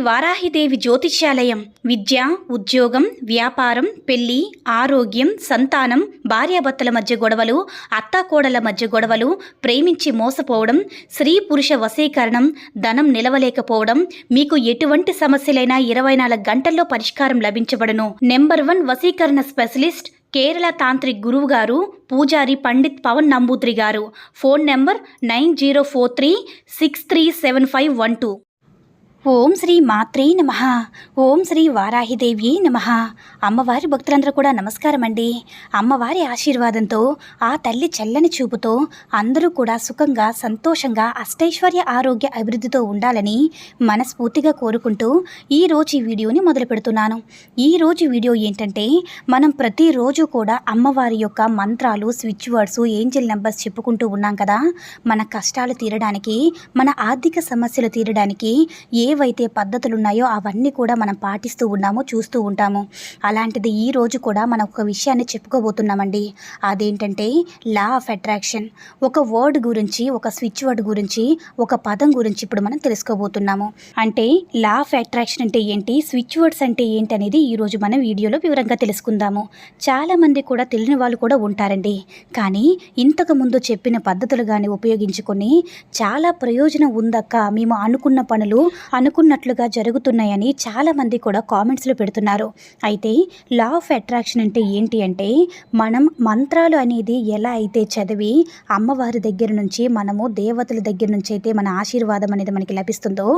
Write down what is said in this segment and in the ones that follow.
వారాహిదేవి జ్యోతిష్యాలయం విద్య, ఉద్యోగం, వ్యాపారం, పెళ్లి, ఆరోగ్యం, సంతానం, భార్యాభర్తల మధ్య గొడవలు, అత్తాకోడల మధ్య గొడవలు, ప్రేమించి మోసపోవడం, స్త్రీ పురుష వశీకరణం, ధనం నిలవలేకపోవడం, మీకు ఎటువంటి సమస్యలైనా 24 గంటల్లో పరిష్కారం లభించబడును. నెంబర్ 1 వశీకరణ స్పెషలిస్ట్ కేరళ తాంత్రిక్ గురువు గారు పూజారి పండిత్ పవన్ నంబూద్రి గారు. Phone number 9043637512. ఓం శ్రీ మాత్రే నమః. ఓం శ్రీ వారాహిదేవి నమః. అమ్మవారి భక్తులందరూ కూడా నమస్కారం అండి. అమ్మవారి ఆశీర్వాదంతో, ఆ తల్లి చల్లని చూపుతో అందరూ కూడా సుఖంగా, సంతోషంగా, అష్టైశ్వర్య ఆరోగ్య అభివృద్ధితో ఉండాలని మనస్ఫూర్తిగా కోరుకుంటూ ఈరోజు ఈ వీడియోని మొదలు పెడుతున్నాను. ఈరోజు వీడియో ఏంటంటే, మనం ప్రతిరోజు కూడా అమ్మవారి యొక్క మంత్రాలు, స్విచ్ వర్డ్స్, ఏంజల్ నెంబర్స్ చెప్పుకుంటూ ఉన్నాం కదా. మన కష్టాలు తీరడానికి, మన ఆర్థిక సమస్యలు తీరడానికి ఏవైతే పద్ధతులు ఉన్నాయో అవన్నీ కూడా మనం పాటిస్తూ ఉన్నాము, చూస్తూ ఉంటాము. అలాంటిది ఈ రోజు కూడా మనం ఒక విషయాన్ని చెప్పుకోబోతున్నామండి. అదేంటంటే లా ఆఫ్ అట్రాక్షన్. ఒక వర్డ్ గురించి, ఒక స్విచ్ వర్డ్ గురించి, ఒక పదం గురించి ఇప్పుడు మనం తెలుసుకోబోతున్నాము. అంటే లా ఆఫ్ అట్రాక్షన్ అంటే ఏంటి, స్విచ్ వర్డ్స్ అంటే ఏంటి అనేది ఈరోజు మనం వీడియోలో వివరంగా తెలుసుకుందాము. చాలామంది కూడా తెలియని వాళ్ళు కూడా ఉంటారండి. కానీ ఇంతకుముందు చెప్పిన పద్ధతులు కానీ ఉపయోగించుకొని చాలా ప్రయోజనం ఉందక్క, మేము అనుకున్న పనులు అనుకున్నట్లుగా జరుగుతున్నాయని చాలామంది కూడా కామెంట్స్లో పెడుతున్నారు. అయితే లా ఆఫ్ అట్రాక్షన్ అంటే ఏంటి అంటే, మనం మంత్రాలు అనేది ఎలా అయితే చదివి అమ్మవారి దగ్గర నుంచి, మనము దేవతల దగ్గర నుంచి అయితే మన ఆశీర్వాదం అనేది మనకి లభిస్తుందో,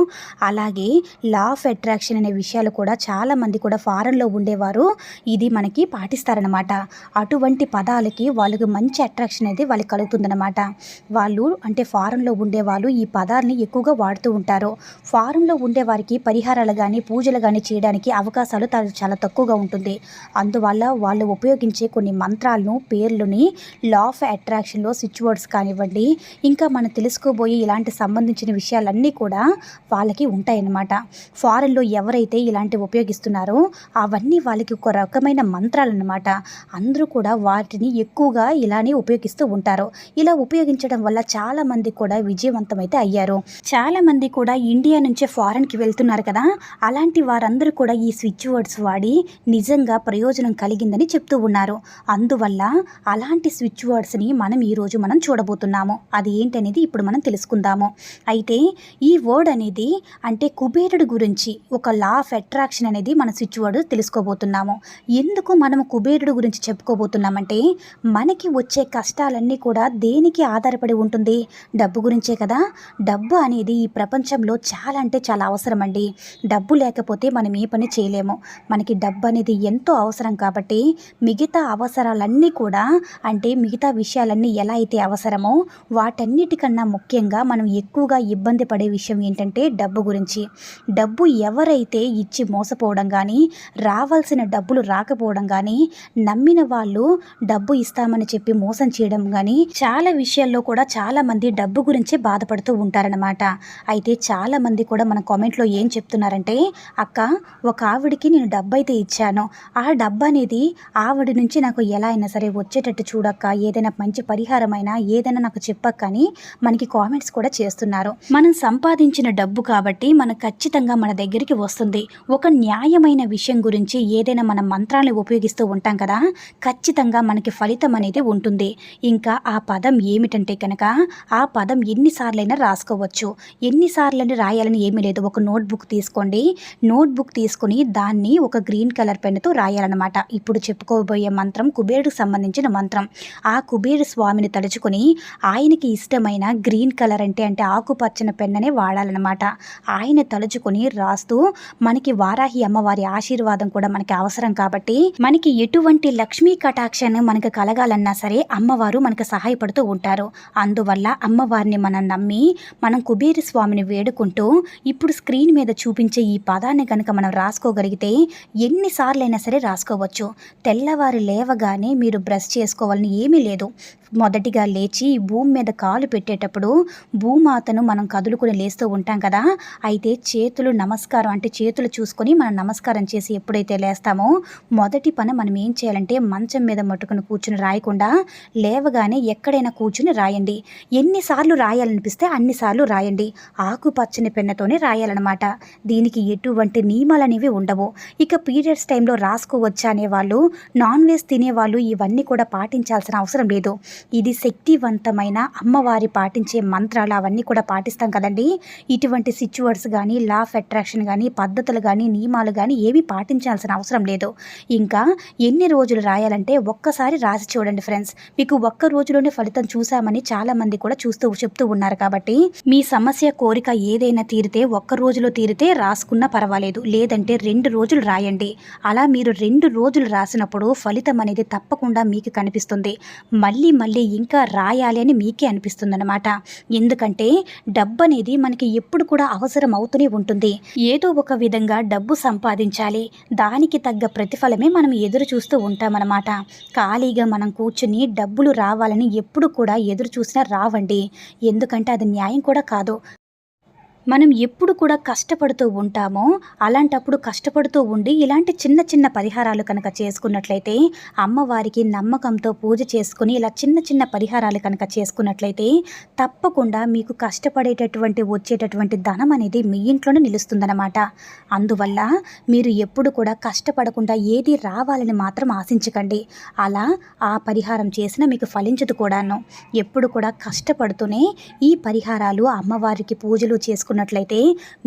అలాగే లా ఆఫ్ అట్రాక్షన్ అనే విషయాలు కూడా చాలామంది కూడా ఫారెన్లో ఉండేవారు ఇది మనకి పాటిస్తారనమాట. అటువంటి పదాలకి వాళ్ళకి మంచి అట్రాక్షన్ అనేది వాళ్ళకి కలుగుతుందన్నమాట. వాళ్ళు అంటే ఫారెన్లో ఉండేవాళ్ళు ఈ పదాలని ఎక్కువగా వాడుతూ ఉంటారు. ఫారెన్లో ఉండే వారికి పరిహారాలు కానీ, పూజలు కానీ చేయడానికి అవకాశాలు చాలా తక్కువగా ఉంటుంది. అందువల్ల వాళ్ళు ఉపయోగించే కొన్ని మంత్రాలను, పేర్లని లా ఆఫ్ అట్రాక్షన్లో స్విచ్ వర్డ్స్ కానివ్వండి, ఇంకా మనం తెలుసుకోబోయే ఇలాంటి సంబంధించిన విషయాలన్నీ కూడా వాళ్ళకి ఉంటాయన్నమాట. ఫారెన్లో ఎవరైతే ఇలాంటివి ఉపయోగిస్తున్నారో అవన్నీ వాళ్ళకి ఒక రకమైన మంత్రాలు అన్నమాట. అందరూ కూడా వాటిని ఎక్కువగా ఇలానే ఉపయోగిస్తూ ఉంటారు. ఇలా ఉపయోగించడం వల్ల చాలామంది కూడా విజయవంతమైతే అయ్యారు. చాలామంది కూడా ఇండియా నుంచే ఫారెన్కి వెళ్తున్నారు కదా, అలాంటి వారందరూ కూడా ఈ స్విచ్ వర్డ్స్ వాడి నిజంగా ప్రయోజనం కలిగిందని చెప్తూ ఉన్నారు. అందువల్ల అలాంటి స్విచ్ వర్డ్స్ని ఈరోజు మనం చూడబోతున్నాము. అది ఏంటనేది ఇప్పుడు మనం తెలుసుకుందాము. అయితే ఈ వర్డ్ అనేది అంటే కుబేరుడు గురించి ఒక లా ఆఫ్ అట్రాక్షన్ అనేది మన స్విచ్ వర్డ్ తెలుసుకోబోతున్నాము. ఎందుకు మనము కుబేరుడు గురించి చెప్పుకోబోతున్నామంటే, మనకి వచ్చే కష్టాలన్నీ కూడా దేనికి ఆధారపడి ఉంటుంది, డబ్బు గురించే కదా. డబ్బు అనేది ఈ ప్రపంచంలో చాలా అంటే చాలా అవసరం అండి. డబ్బు లేకపోతే మనం ఏ పని చేయలేము. మనకి డబ్బు అనేది ఎంతో అవసరం కాబట్టి మిగతా అవసరాలన్నీ కూడా, అంటే మిగతా విషయాలన్నీ ఎలా అయితే అవసరమో వాటన్నిటికన్నా ముఖ్యంగా మనం ఎక్కువగా ఇబ్బంది పడే విషయం ఏంటంటే డబ్బు గురించి. డబ్బు ఎవరైతే ఇచ్చి మోసపోవడం కానీ, రావాల్సిన డబ్బులు రాకపోవడం కానీ, నమ్మిన వాళ్ళు డబ్బు ఇస్తామని చెప్పి మోసం చేయడం కానీ, చాలా విషయాల్లో కూడా చాలామంది డబ్బు గురించే బాధపడుతూ ఉంటారనమాట. అయితే చాలామంది కూడా మన కామెంట్లో ఏం చెప్తున్నారంటే, అక్క ఒక ఆవిడికి నేను డబ్బు అయితే ఇచ్చాను, ఆ డబ్బు అనేది ఆవిడ నుంచి నాకు ఎలా అయినా సరే వచ్చేటట్టు చూడక్క, ఏదైనా మంచి పరిహారమైనా ఏదైనా నాకు చెప్పక్క అని మనకి కామెంట్స్ కూడా చేస్తున్నారు. మనం సంపాదించిన డబ్బు కాబట్టి మనం ఖచ్చితంగా మన దగ్గరికి వస్తుంది. ఒక న్యాయమైన విషయం గురించి ఏదైనా మన మంత్రాలను ఉపయోగిస్తూ ఉంటాం కదా, ఖచ్చితంగా మనకి ఫలితం అనేది ఉంటుంది. ఇంకా ఆ పదం ఏమిటంటే కనుక, ఆ పదం ఎన్నిసార్లైనా రాసుకోవచ్చు. ఎన్నిసార్లని రాయాలని ఏమీ లేదు. ఒక నోట్బుక్ తీసుకోండి. నోట్బుక్ తీసుకుని దాన్ని ఒక గ్రీన్ కలర్ పెన్నుతో రాయాలన్నమాట. ఇప్పుడు చెప్పుకోబోయే మంత్రం కుబేరుడికి సంబంధించిన మంత్రం. ఆ కుబేరు స్వామిని తలుచుకొని ఆయనకి ఇష్టమైన గ్రీన్ కలర్ అంటే ఆకుపచ్చని పెన్ననే వాడాలన్నమాట. ఆయన తలుచుకొని రాస్తూ, మనకి వారాహి అమ్మవారి ఆశీర్వాదం కూడా మనకి అవసరం కాబట్టి, మనకి ఎటువంటి లక్ష్మీ కటాక్షాన్ని మనకు కలగాలన్నా సరే అమ్మవారు మనకు సహాయపడుతూ ఉంటారు. అందువల్ల అమ్మవారిని మనం నమ్మి మనం కుబేరు స్వామిని వేడుకుంటూ ఇప్పుడు స్క్రీన్ మీద చూపించే ఈ పదాన్ని కనుక మనం రాసుకోగలిగితే ఎన్నిసార్లైనా సరే రాసుకోవచ్చు. తెల్లవారు లేవగానే మీరు బ్రష్ చేసుకోవాలని ఏమీ లేదు. మొదటిగా లేచి భూమి మీద కాలు పెట్టేటప్పుడు భూమాతను మనం కదులుకుని లేస్తూ ఉంటాం కదా, అయితే చేతులు నమస్కారం అంటే చేతులు చూసుకొని మనం నమస్కారం చేసి ఎప్పుడైతే లేస్తామో మొదటి పని మనం ఏం చేయాలంటే మంచం మీద మట్టుకుని కూర్చుని రాయకుండా లేవగానే ఎక్కడైనా కూర్చుని రాయండి. ఎన్నిసార్లు రాయాలనిపిస్తే అన్నిసార్లు రాయండి. ఆకుపచ్చని పెన్నతోనే రాయాలన్నమాట. దీనికి ఎటువంటి నియమాలనేవి ఉండవు. ఇక పీరియడ్స్ టైంలో రాసుకోవచ్చా అనేవాళ్ళు, నాన్ వెజ్ తినేవాళ్ళు ఇవన్నీ కూడా పాటించాల్సిన అవసరం లేదు. ఇది శక్తివంతమైన అమ్మవారి పాటించే మంత్రాలు అవన్నీ కూడా పాటిస్తాం కదండి. ఇటువంటి సిచ్యువర్స్ కానీ, లా ఆఫ్ అట్రాక్షన్ కానీ, పద్ధతులు కానీ, నియమాలు కానీ ఏవి పాటించాల్సిన అవసరం లేదు. ఇంకా ఎన్ని రోజులు రాయాలంటే ఒక్కసారి రాసి చూడండి ఫ్రెండ్స్. మీకు ఒక్క రోజులోనే ఫలితం చూసామని చాలామంది కూడా చెప్తూ ఉన్నారు. కాబట్టి మీ సమస్య కోరిక ఏదైనా తీరితే ఒక్క రోజులో తీరితే రాసుకున్నా పర్వాలేదు, లేదంటే 2 రోజులు రాయండి. అలా మీరు 2 రోజులు రాసినప్పుడు ఫలితం అనేది తప్పకుండా మీకు కనిపిస్తుంది. మళ్ళీ ఇంకా రాయాలి అని మీకే అనిపిస్తుంది అనమాట. ఎందుకంటే డబ్బు అనేది మనకి ఎప్పుడు కూడా అవసరం అవుతూనే ఉంటుంది. ఏదో ఒక విధంగా డబ్బు సంపాదించాలి, దానికి తగ్గ ప్రతిఫలమే మనం ఎదురు చూస్తూ ఉంటామన్నమాట. ఖాళీగా మనం కూర్చుని డబ్బులు రావాలని ఎప్పుడు కూడా ఎదురు చూసినా రావండి. ఎందుకంటే అది న్యాయం కూడా కాదు. మనం ఎప్పుడు కూడా కష్టపడుతూ ఉంటామో, అలాంటప్పుడు కష్టపడుతూ ఉండి ఇలాంటి చిన్న పరిహారాలు కనుక చేసుకున్నట్లయితే, అమ్మవారికి నమ్మకంతో పూజ చేసుకుని ఇలా చిన్న పరిహారాలు కనుక చేసుకున్నట్లయితే తప్పకుండా మీకు కష్టపడేటటువంటి వచ్చేటటువంటి ధనం అనేది మీ ఇంట్లోనే నిలుస్తుందన్నమాట. అందువల్ల మీరు ఎప్పుడు కూడా కష్టపడకుండా ఏది రావాలని మాత్రం ఆశించకండి. అలా ఆ పరిహారం చేసినా మీకు ఫలించదు కూడాను. ఎప్పుడు కూడా కష్టపడుతూనే ఈ పరిహారాలు అమ్మవారికి పూజలు చేసుకున్నట్లయితే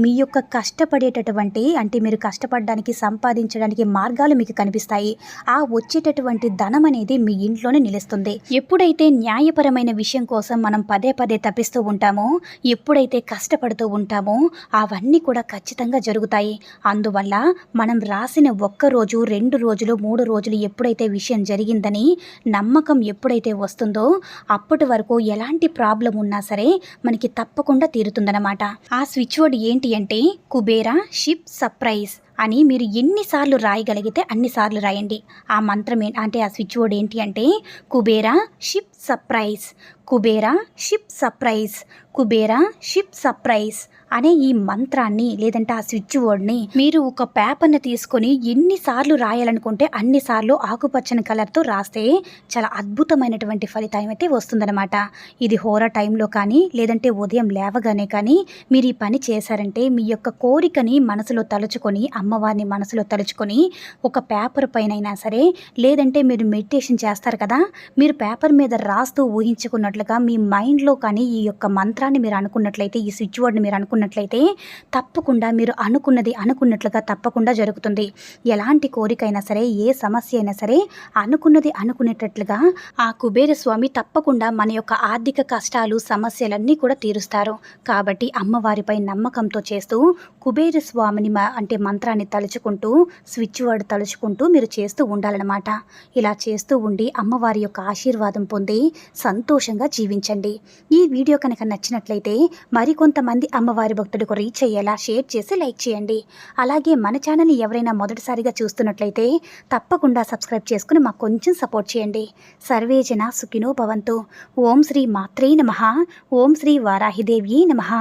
మీ యొక్క కష్టపడేటటువంటి అంటే మీరు కష్టపడడానికి సంపాదించడానికి మార్గాలు మీకు కనిపిస్తాయి. ఆ వచ్చేటటువంటి ధనం అనేది మీ ఇంట్లోనే నిలుస్తుంది. ఎప్పుడైతే న్యాయపరమైన విషయం కోసం మనం పదే తప్పిస్తూ ఉంటామో, ఎప్పుడైతే కష్టపడుతూ ఉంటామో అవన్నీ కూడా ఖచ్చితంగా జరుగుతాయి. అందువల్ల మనం రాసిన 1 రోజు 2 రోజులు 3 రోజులు ఎప్పుడైతే విషయం జరిగిందని నమ్మకం ఎప్పుడైతే వస్తుందో అప్పటి వరకు ఎలాంటి ప్రాబ్లం ఉన్నా సరే మనకి తప్పకుండా తీరుతుందన్నమాట. ఆ స్విచ్ వర్డ్ ఏంటి అంటే కుబేరా షిప్ సర్ప్రైజ్ అని మీరు ఎన్నిసార్లు రాయగలిగితే అన్నిసార్లు రాయండి. ఆ మంత్రం అంటే ఆ స్విచ్ వర్డ్ ఏంటి అంటే Kubera ship surprise, Kubera ship surprise, Kubera ship surprise అనే ఈ మంత్రాన్ని లేదంటే ఆ స్విచ్ వర్డ్ని మీరు ఒక పేపర్ని తీసుకొని ఎన్నిసార్లు రాయాలనుకుంటే అన్నిసార్లు ఆకుపచ్చని కలర్తో రాస్తే చాలా అద్భుతమైనటువంటి ఫలితం అయితే వస్తుందన్నమాట. ఇది హోరా టైంలో కానీ లేదంటే ఉదయం లేవగానే కానీ మీరు ఈ పని చేశారంటే మీ యొక్క కోరికని మనసులో తలుచుకొని, అమ్మవారిని మనసులో తలుచుకొని ఒక పేపర్ పైన అయినా సరే, లేదంటే మీరు మెడిటేషన్ చేస్తారు కదా, మీరు పేపర్ మీద రాస్తూ ఊహించుకున్నట్లుగా మీ మైండ్లో కానీ ఈ యొక్క మంత్రాన్ని మీరు అనుకున్నట్లయితే, ఈ స్విచ్ వర్డ్ని మీరు అనుకున్నట్లయితే తప్పకుండా మీరు అనుకున్నట్లుగా తప్పకుండా జరుగుతుంది. ఎలాంటి కోరికైనా సరే, ఏ సమస్య అయినా సరే అనుకునేటట్లుగా ఆ కుబేర స్వామి తప్పకుండా మన యొక్క ఆర్థిక కష్టాలు సమస్యలన్నీ కూడా తీరుస్తారు. కాబట్టి అమ్మవారిపై నమ్మకంతో చేస్తూ కుబేర స్వామిని అంటే మంత్రాన్ని తలుచుకుంటూ, స్విచ్ వర్డ్ తలుచుకుంటూ మీరు చేస్తూ ఉండాలన్నమాట. ఇలా చేస్తూ ఉండి అమ్మవారి యొక్క ఆశీర్వాదం పొంది సంతోషంగా జీవించండి. ఈ వీడియో కనుక నచ్చినట్లయితే మరికొంతమంది అమ్మవారి భక్తులకు రీచ్ అయ్యేలా షేర్ చేసి లైక్ చేయండి. అలాగే మన ఛానల్ని ఎవరైనా మొదటిసారిగా చూస్తున్నట్లయితే తప్పకుండా సబ్స్క్రైబ్ చేసుకుని మాకు కొంచెం సపోర్ట్ చేయండి. సర్వే జన సుఖినో భవంతు. ఓం శ్రీ మాత్రే నమః. ఓం శ్రీ వారాహిదేవ్యే నమః.